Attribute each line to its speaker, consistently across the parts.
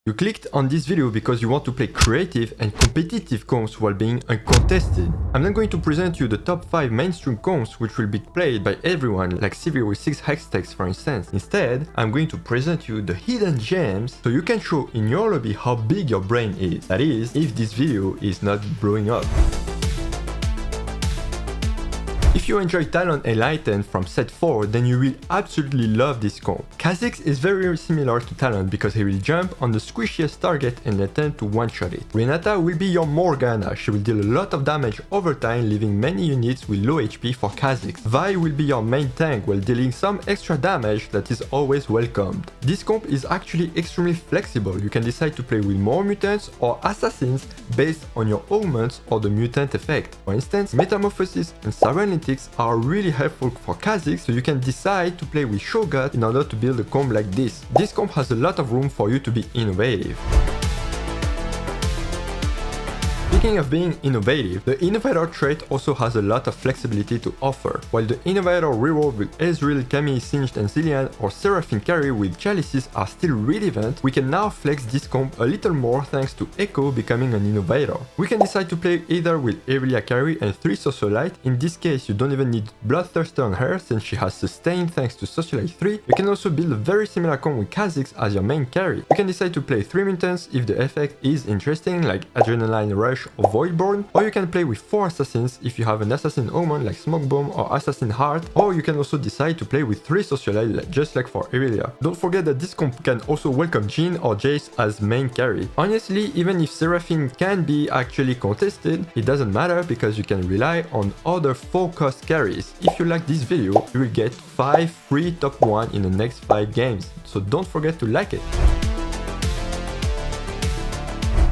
Speaker 1: You clicked on this video because you want to play creative and competitive comps while being uncontested. I'm not going to present you the top 5 mainstream comps which will be played by everyone, like Sivir with 6 hextechs for instance. Instead, I'm going to present you the hidden gems so you can show in your lobby how big your brain is. That is, if this video is not blowing up. If you enjoy Talon Enlightened from set 4, then you will absolutely love this comp. Kha'Zix is very similar to Talon because he will jump on the squishiest target and attempt to one-shot it. Renata will be your Morgana, she will deal a lot of damage over time, leaving many units with low HP for Kha'Zix. Vi will be your main tank while dealing some extra damage that is always welcomed. This comp is actually extremely flexible, you can decide to play with more mutants or assassins based on your augments or the mutant effect. For instance, Metamorphosis and Cybernetic are really helpful for Kha'Zix, so you can decide to play with Shogun in order to build a comp like this. This comp has a lot of room for you to be innovative. Speaking of being innovative, the Innovator trait also has a lot of flexibility to offer. While the Innovator reroll with Ezreal, Camille, Singed and Zillian or Seraphine carry with Chalices are still relevant, we can now flex this comp a little more thanks to Echo becoming an Innovator. We can decide to play either with Irelia carry and 3 Socialite. In this case, you don't even need Bloodthirster on her since she has Sustain thanks to Socialite 3. You can also build a very similar comp with Kha'Zix as your main carry. You can decide to play 3 mutants if the effect is interesting, like Adrenaline Rush or Voidborn, or you can play with 4 assassins if you have an assassin augment like Smoke Bomb or Assassin Heart, or you can also decide to play with 3 Socialite just like for Irelia. Don't forget that this comp can also welcome Jhin or Jace as main carry. Honestly, even if Seraphine can be actually contested, it doesn't matter because you can rely on other 4 cost carries. If you like this video, you will get 5 free top 1 in the next 5 games, so don't forget to like it.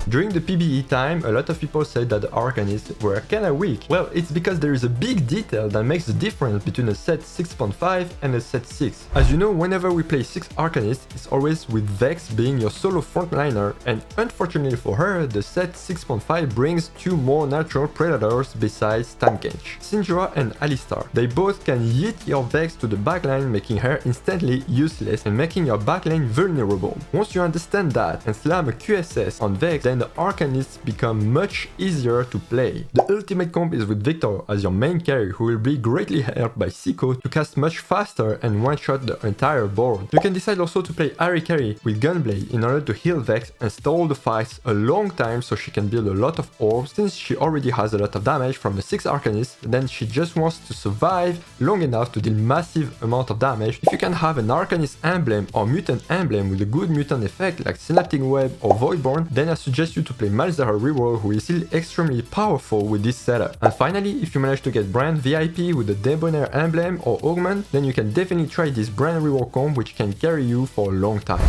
Speaker 1: During the PBE time, a lot of people said that the Arcanists were kinda weak. Well, it's because there is a big detail that makes the difference between a set 6.5 and a set 6. As you know, whenever we play 6 Arcanists, it's always with Vex being your solo frontliner, and unfortunately for her, the set 6.5 brings 2 more natural predators besides Tankage, Syndra and Alistar. They both can yeet your Vex to the backline, making her instantly useless and making your backline vulnerable. Once you understand that and slam a QSS on Vex, then the Arcanists become much easier to play. The ultimate comp is with Victor as your main carry, who will be greatly helped by Silco to cast much faster and one-shot the entire board. You can decide also to play Ahri carry with Gunblade in order to heal Vex and stall the fights a long time so she can build a lot of orbs. Since she already has a lot of damage from the 6 Arcanists, then she just wants to survive long enough to deal massive amount of damage. If you can have an Arcanist emblem or mutant emblem with a good mutant effect like Synaptic Web or Voidborn, then I suggest you to play Malzahar reroll, who is still extremely powerful with this setup. And finally, if you manage to get Brand VIP with the Debonair emblem or augment, then you can definitely try this Brand reroll comp, which can carry you for a long time.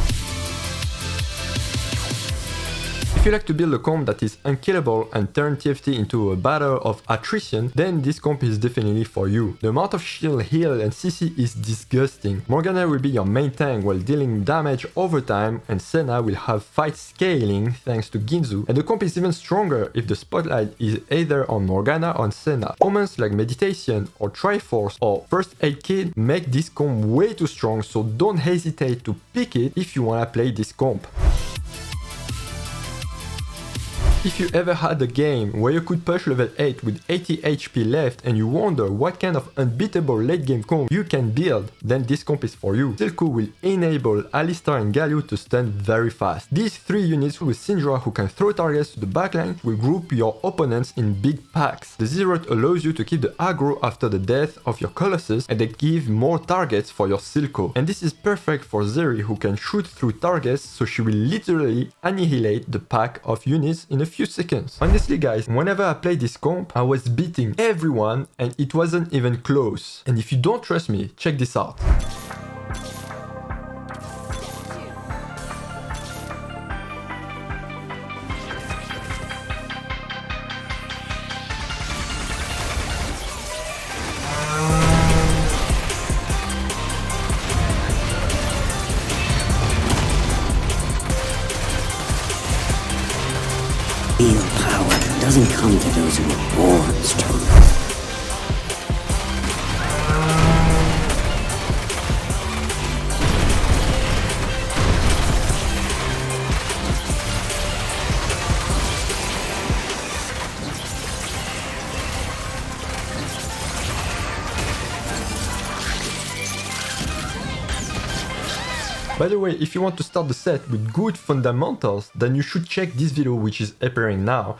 Speaker 1: If you like to build a comp that is unkillable and turn TFT into a battle of attrition, then this comp is definitely for you. The amount of shield, heal and CC is disgusting. Morgana will be your main tank while dealing damage over time, and Senna will have fight scaling thanks to Ginzu, and the comp is even stronger if the spotlight is either on Morgana or on Senna. Moments like Meditation or Triforce or First Aid Kit make this comp way too strong, so don't hesitate to pick it if you wanna play this comp. If you ever had a game where you could push level 8 with 80 HP left and you wonder what kind of unbeatable late game comp you can build, then this comp is for you. Silco will enable Alistar and Galio to stun very fast. These 3 units with Syndra who can throw targets to the backline will group your opponents in big packs. The Zeroth allows you to keep the aggro after the death of your Colossus, and they give more targets for your Silco. And this is perfect for Zeri, who can shoot through targets, so she will literally annihilate the pack of units in a few seconds. Honestly guys, whenever I played this comp, I was beating everyone and it wasn't even close. And if you don't trust me, check this out.
Speaker 2: Real power doesn't come to those who are born strong.
Speaker 1: By the way, if you want to start the set with good fundamentals, then you should check this video which is appearing now.